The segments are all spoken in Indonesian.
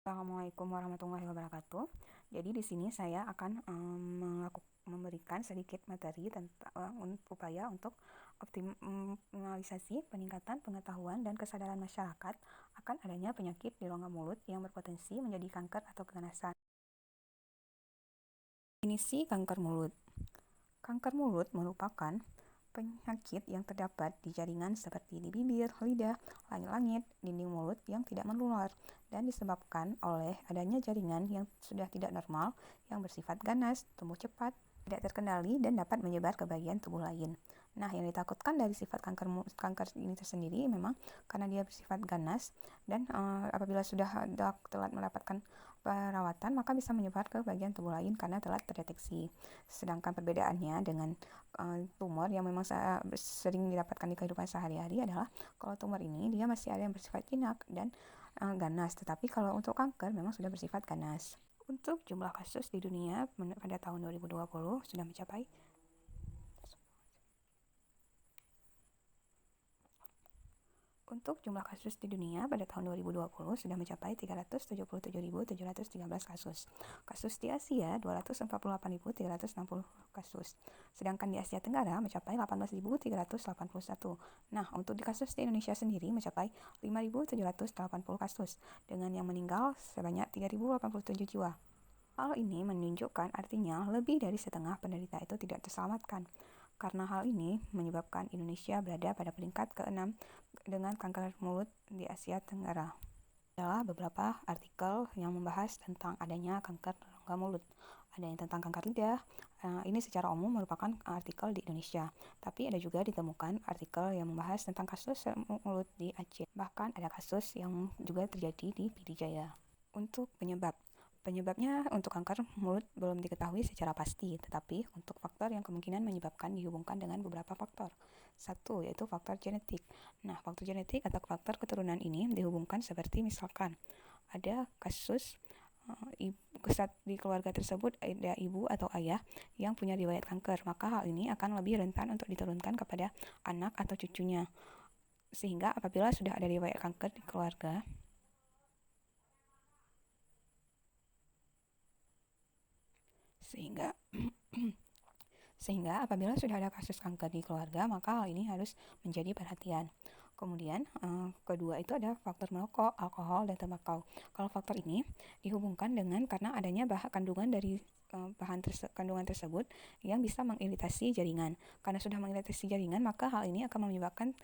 Assalamualaikum warahmatullahi wabarakatuh. Jadi di sini saya akan memberikan sedikit materi tentang upaya untuk optimalisasi peningkatan pengetahuan dan kesadaran masyarakat akan adanya penyakit di rongga mulut yang berpotensi menjadi kanker atau keganasan. Definisi kanker mulut. Kanker mulut merupakan penyakit yang terdapat di jaringan seperti di bibir, lidah, langit-langit, dinding mulut yang tidak menular dan disebabkan oleh adanya jaringan yang sudah tidak normal yang bersifat ganas, tumbuh cepat, tidak terkendali dan dapat menyebar ke bagian tubuh lain. Nah, yang ditakutkan dari sifat kanker ini tersendiri memang karena dia bersifat ganas dan apabila sudah telat mendapatkan perawatan maka bisa menyebar ke bagian tubuh lain karena telat terdeteksi. Sedangkan perbedaannya dengan tumor yang memang sering didapatkan di kehidupan sehari-hari adalah kalau tumor ini dia masih ada yang bersifat jinak dan ganas, tetapi kalau untuk kanker memang sudah bersifat ganas. Untuk jumlah kasus di dunia pada tahun 2020 sudah mencapai Untuk jumlah kasus di dunia pada tahun 2020 sudah mencapai 377.713 kasus. Kasus di Asia 248.360 kasus. Sedangkan di Asia Tenggara mencapai 18.381. Nah, untuk di kasus di Indonesia sendiri mencapai 5.780 kasus dengan yang meninggal sebanyak 3.087 jiwa. Hal ini menunjukkan artinya lebih dari setengah penderita itu tidak terselamatkan. Karena hal ini menyebabkan Indonesia berada pada peringkat ke-6 dengan kanker mulut di Asia Tenggara. Adalah beberapa artikel yang membahas tentang adanya kanker rongga mulut. Ada yang tentang kanker lidah. Ini secara umum merupakan artikel di Indonesia. Tapi ada juga ditemukan artikel yang membahas tentang kasus mulut di Aceh. Bahkan ada kasus yang juga terjadi di PD Jaya. Untuk Penyebabnya untuk kanker mulut belum diketahui secara pasti, tetapi untuk faktor yang kemungkinan menyebabkan dihubungkan dengan beberapa faktor. Satu, yaitu faktor genetik. Nah, faktor genetik atau faktor keturunan ini dihubungkan seperti misalkan ada kasus di keluarga tersebut ada ibu atau ayah yang punya riwayat kanker, maka hal ini akan lebih rentan untuk diturunkan kepada anak atau cucunya. Sehingga apabila sudah ada riwayat kanker di keluarga, sehingga apabila sudah ada kasus kanker di keluarga, maka hal ini harus menjadi perhatian. Kemudian kedua itu ada faktor merokok, alkohol, dan tembakau. Kalau faktor ini dihubungkan dengan karena adanya kandungan dari kandungan tersebut yang bisa mengiritasi jaringan. Karena sudah mengiritasi jaringan, maka hal ini akan menyebabkan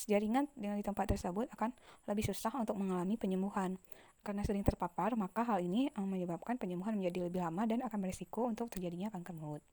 jaringan di tempat tersebut akan lebih susah untuk mengalami penyembuhan. Karena sering terpapar, maka hal ini menyebabkan penyembuhan menjadi lebih lama dan akan berisiko untuk terjadinya kanker mulut.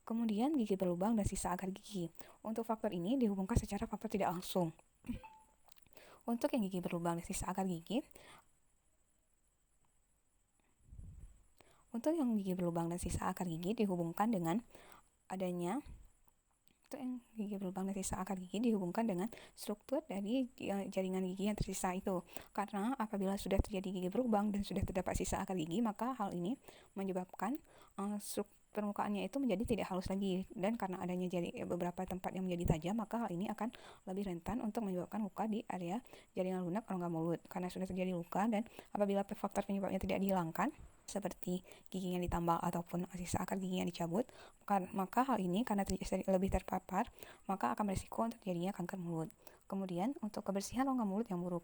Kemudian gigi berlubang dan sisa akar gigi. Untuk faktor ini dihubungkan secara faktor tidak langsung. Untuk yang gigi berlubang dan sisa akar gigi, dihubungkan dengan adanya struktur dari jaringan gigi yang tersisa itu. Karena apabila sudah terjadi gigi berlubang dan sudah terdapat sisa akar gigi, maka hal ini menyebabkan permukaannya itu menjadi tidak halus lagi, dan karena adanya beberapa tempat yang menjadi tajam, maka hal ini akan lebih rentan untuk menyebabkan luka di area jaringan lunak rongga mulut. Karena sudah terjadi luka dan apabila faktor penyebabnya tidak dihilangkan seperti giginya ditambal ataupun sisa akar giginya dicabut, maka hal ini karena lebih terpapar, maka akan berisiko untuk terjadinya kanker mulut. Kemudian untuk kebersihan rongga mulut yang buruk.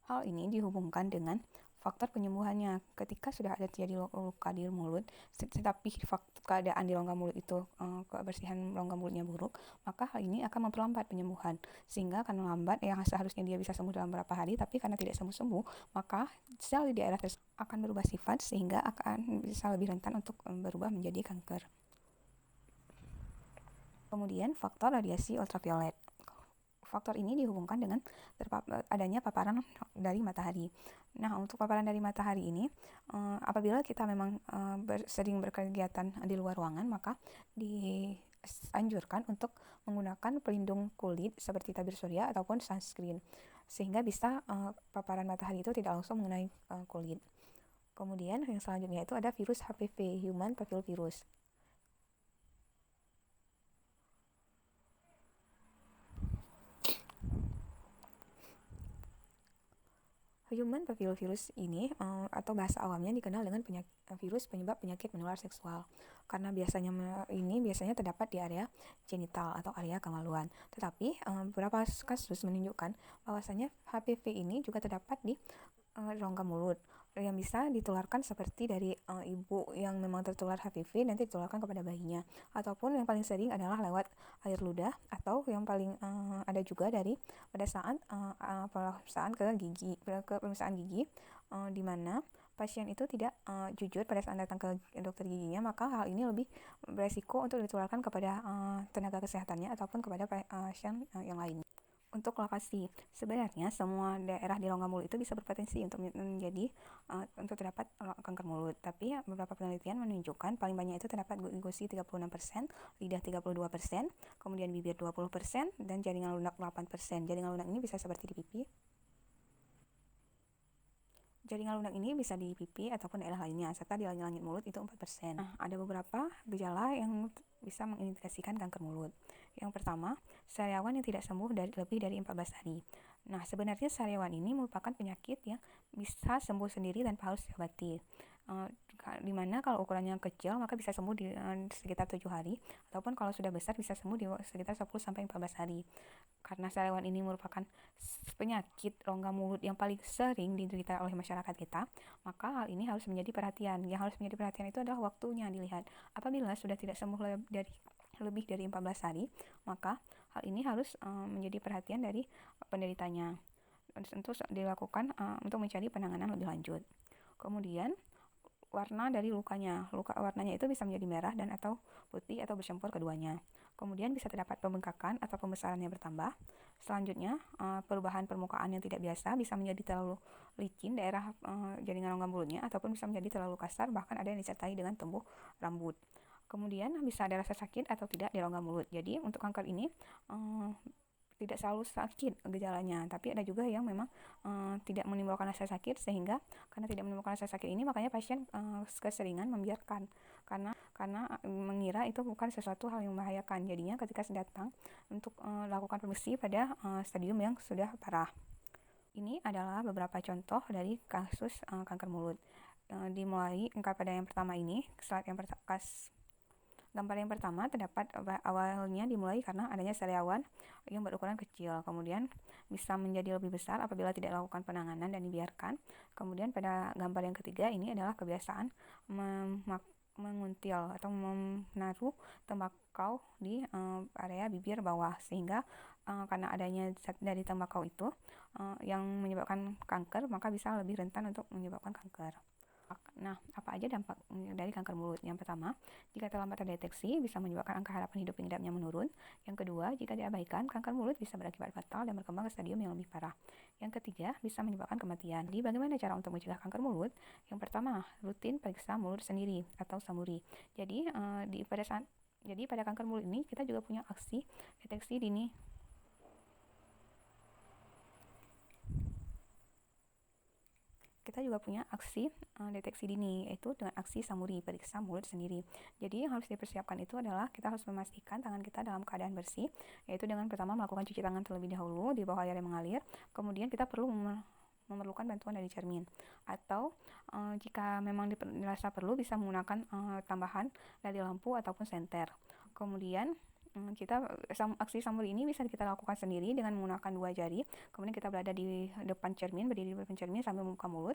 Hal ini dihubungkan dengan faktor penyembuhannya. Ketika sudah ada terjadi luka di mulut, tetapi keadaan di rongga mulut itu kebersihan rongga mulutnya buruk, maka hal ini akan memperlambat penyembuhan, sehingga akan melambat yang seharusnya dia bisa sembuh dalam beberapa hari, tapi karena tidak sembuh-sembuh, maka sel di daerah tersebut akan berubah sifat sehingga akan bisa lebih rentan untuk berubah menjadi kanker. Kemudian faktor radiasi ultraviolet. Faktor ini dihubungkan dengan adanya paparan dari matahari. Nah, untuk paparan dari matahari ini, apabila kita memang sering berkegiatan di luar ruangan, maka dianjurkan untuk menggunakan pelindung kulit seperti tabir surya ataupun sunscreen, sehingga bisa paparan matahari itu tidak langsung mengenai kulit. Kemudian yang selanjutnya itu ada virus HPV, Human Papillomavirus. Human papillovirus ini atau bahasa awamnya dikenal dengan virus penyebab penyakit menular seksual. Karena ini biasanya terdapat di area genital atau area kemaluan. Tetapi beberapa kasus menunjukkan bahwasanya HPV ini juga terdapat di rongga mulut yang bisa ditularkan seperti dari ibu yang memang tertular HPV nanti ditularkan kepada bayinya, ataupun yang paling sering adalah lewat air ludah, atau yang paling ada juga dari pada saat pemeriksaan pemeriksaan gigi, di mana pasien itu tidak jujur pada saat datang ke dokter giginya, maka hal ini lebih beresiko untuk ditularkan kepada tenaga kesehatannya ataupun kepada pasien yang lain. Untuk lokasi, sebenarnya semua daerah di rongga mulut itu bisa berpotensi untuk menjadi untuk terdapat kanker mulut. Tapi beberapa penelitian menunjukkan paling banyak itu terdapat gusi 36%, lidah 32%, kemudian bibir 20%, dan jaringan lunak 8%. Jaringan lunak ini bisa seperti di pipi. Jaringan lunak ini bisa di pipi ataupun daerah lainnya, serta di langit mulut itu 4%. Nah, ada beberapa gejala yang bisa mengindikasikan kanker mulut. Yang pertama, sariawan yang tidak sembuh lebih dari 14 hari. Nah, sebenarnya sariawan ini merupakan penyakit yang bisa sembuh sendiri tanpa harus diobati. Dimana kalau ukurannya kecil maka bisa sembuh di sekitar 7 hari, ataupun kalau sudah besar bisa sembuh di sekitar 10-14 hari. Karena sariawan ini merupakan penyakit rongga mulut yang paling sering diderita oleh masyarakat kita, maka hal ini harus menjadi perhatian. Yang harus menjadi perhatian itu adalah waktunya dilihat. Apabila sudah tidak sembuh lebih dari 14 hari, maka hal ini harus menjadi perhatian dari penderitanya untuk dilakukan untuk mencari penanganan lebih lanjut. Kemudian warna dari lukanya. Warnanya itu bisa menjadi merah dan atau putih atau bercampur keduanya. Kemudian bisa terdapat pembengkakan atau pembesaran yang bertambah. Selanjutnya, perubahan permukaan yang tidak biasa bisa menjadi terlalu licin daerah jaringan rongga mulutnya, ataupun bisa menjadi terlalu kasar, bahkan ada yang disertai dengan tumbuh rambut. Kemudian bisa ada rasa sakit atau tidak di rongga mulut. Jadi untuk kanker ini tidak selalu sakit gejalanya, tapi ada juga yang memang tidak menimbulkan rasa sakit, sehingga karena tidak menimbulkan rasa sakit ini makanya pasien keseringan membiarkan karena mengira itu bukan sesuatu hal yang membahayakan. Jadinya ketika datang untuk lakukan pembersih pada stadium yang sudah parah. Ini adalah beberapa contoh dari kasus kanker mulut. Dimulai pada yang pertama ini, gambar yang pertama terdapat awalnya dimulai karena adanya sariawan yang berukuran kecil, kemudian bisa menjadi lebih besar apabila tidak dilakukan penanganan dan dibiarkan. Kemudian pada gambar yang ketiga ini adalah kebiasaan menguntil atau menaruh tembakau di area bibir bawah, sehingga karena adanya zat dari tembakau itu yang menyebabkan kanker, maka bisa lebih rentan untuk menyebabkan kanker. Nah, apa aja dampak dari kanker mulut? Yang pertama, jika terlambat terdeteksi, bisa menyebabkan angka harapan hidup penyidapnya menurun. Yang kedua, jika diabaikan, kanker mulut bisa berakibat fatal dan berkembang ke stadium yang lebih parah. Yang ketiga, bisa menyebabkan kematian. Jadi, bagaimana cara untuk mencegah kanker mulut? Yang pertama, rutin periksa mulut sendiri atau SAMURI. Jadi, pada kanker mulut ini, kita juga punya aksi deteksi dini. Kita juga punya aksi deteksi dini, yaitu dengan aksi SAMURI, periksa mulut sendiri. Jadi yang harus dipersiapkan itu adalah kita harus memastikan tangan kita dalam keadaan bersih, yaitu dengan pertama melakukan cuci tangan terlebih dahulu di bawah air yang mengalir. Kemudian kita perlu memerlukan bantuan dari cermin, atau jika memang dirasa perlu bisa menggunakan tambahan dari lampu ataupun senter. Kemudian aksi SAMURI ini bisa kita lakukan sendiri dengan menggunakan 2 jari. Kemudian kita berada di depan cermin, berdiri di depan cermin sambil membuka mulut.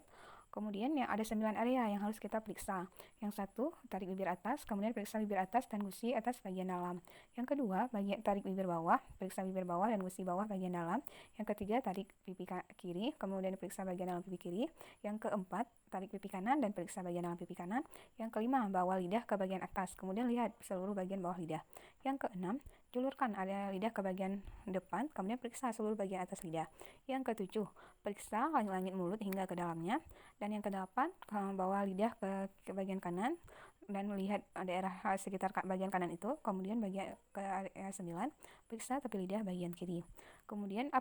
Kemudian ada 9 area yang harus kita periksa. Yang satu, tarik bibir atas, kemudian periksa bibir atas dan gusi atas bagian dalam. Yang kedua, tarik bibir bawah, periksa bibir bawah dan gusi bawah bagian dalam. Yang ketiga, tarik pipi kiri, kemudian periksa bagian dalam pipi kiri. Yang keempat, tarik pipi kanan dan periksa bagian dalam pipi kanan. Yang kelima, bawa lidah ke bagian atas, kemudian lihat seluruh bagian bawah lidah. Yang keenam, julurkan area lidah ke bagian depan, kemudian periksa seluruh bagian atas lidah. Yang ketujuh, periksa langit mulut hingga ke dalamnya. Dan yang kedelapan, bawa lidah ke bagian kanan, dan melihat daerah sekitar bagian kanan itu, kemudian bagian ke area 9, periksa tepi lidah bagian kiri. Kemudian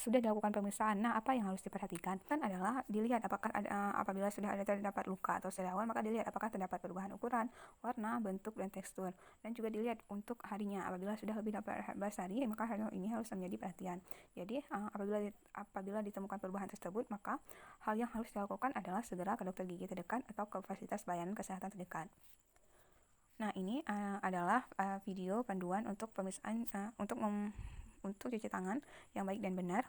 sudah dilakukan pemeriksaan. Nah, apa yang harus diperhatikan kan adalah dilihat apakah apabila sudah ada terdapat luka atau sariawan, maka dilihat apakah terdapat perubahan ukuran, warna, bentuk, dan tekstur. Dan juga dilihat untuk harinya. Apabila sudah lebih dari 14 hari, maka hal ini harus menjadi perhatian. Jadi, apabila ditemukan perubahan tersebut, maka hal yang harus dilakukan adalah segera ke dokter gigi terdekat atau ke fasilitas pelayanan kesehatan terdekat. Nah, ini adalah video panduan untuk pemeriksaan untuk cuci tangan yang baik dan benar.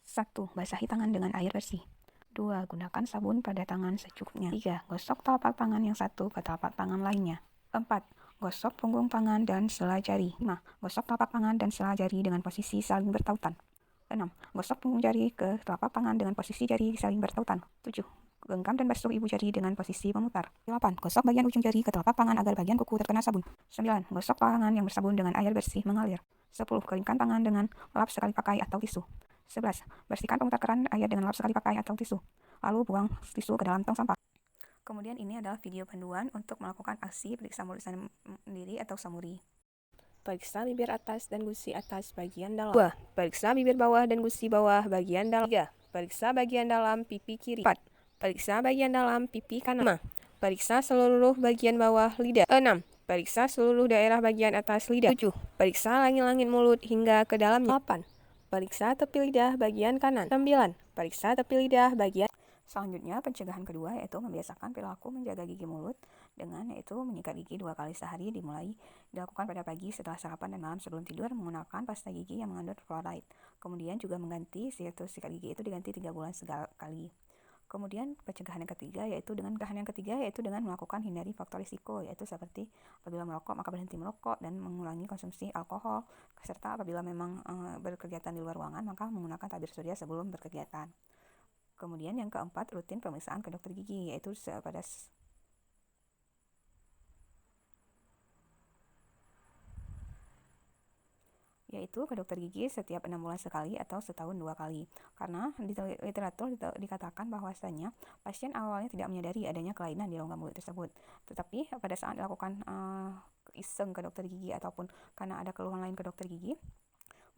1. Basahi tangan dengan air bersih. 2. Gunakan sabun pada tangan secukupnya. 3. Gosok telapak tangan yang satu ke telapak tangan lainnya. 4. Gosok punggung tangan dan sela jari. 5. Gosok telapak tangan dan sela jari dengan posisi saling bertautan. 6. Gosok punggung jari ke telapak tangan dengan posisi jari saling bertautan. 7. Genggam dan basuh ibu jari dengan posisi memutar. 8. Gosok bagian ujung jari ke telapak tangan agar bagian kuku terkena sabun. 9. Gosok tangan yang bersabun dengan air bersih mengalir. 10. Keringkan tangan dengan lap sekali pakai atau tisu. 11. Bersihkan pemutar keran air dengan lap sekali pakai atau tisu. Lalu buang tisu ke dalam tong sampah. Kemudian ini adalah video panduan untuk melakukan aksi periksa mulut sendiri atau samuri. Periksa bibir atas dan gusi atas bagian dalam. 2. Periksa bibir bawah dan gusi bawah bagian dalam. 3. Periksa bagian dalam pipi kiri. 4. Periksa bagian dalam pipi kanan. 5. Periksa seluruh bagian bawah lidah. 6. Periksa seluruh daerah bagian atas lidah. 7. Periksa langit-langit mulut hingga ke dalamnya. 8. Periksa tepi lidah bagian kanan. 9. Periksa tepi lidah bagian. Selanjutnya, pencegahan kedua yaitu membiasakan perilaku menjaga gigi mulut dengan yaitu menyikat gigi 2 kali sehari, dimulai dilakukan pada pagi setelah sarapan dan malam sebelum tidur menggunakan pasta gigi yang mengandung fluoride. Kemudian juga mengganti sikat gigi itu diganti 3 bulan sekali. Kemudian pencegahan yang ketiga yaitu dengan melakukan hindari faktor risiko, yaitu seperti apabila merokok maka berhenti merokok dan mengurangi konsumsi alkohol, serta apabila memang berkegiatan di luar ruangan maka menggunakan tabir surya sebelum berkegiatan. Kemudian yang keempat, rutin pemeriksaan ke dokter gigi, yaitu ke dokter gigi setiap 6 bulan sekali atau setahun 2 kali. Karena di literatur dikatakan bahwasanya pasien awalnya tidak menyadari adanya kelainan di rongga mulut tersebut. Tetapi pada saat dilakukan iseng ke dokter gigi ataupun karena ada keluhan lain ke dokter gigi,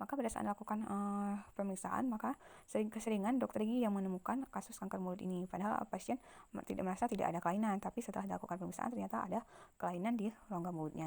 maka pada saat dilakukan pemeriksaan, maka keseringan dokter gigi yang menemukan kasus kanker mulut ini. Padahal pasien tidak merasa tidak ada kelainan, tapi setelah dilakukan pemeriksaan ternyata ada kelainan di rongga mulutnya.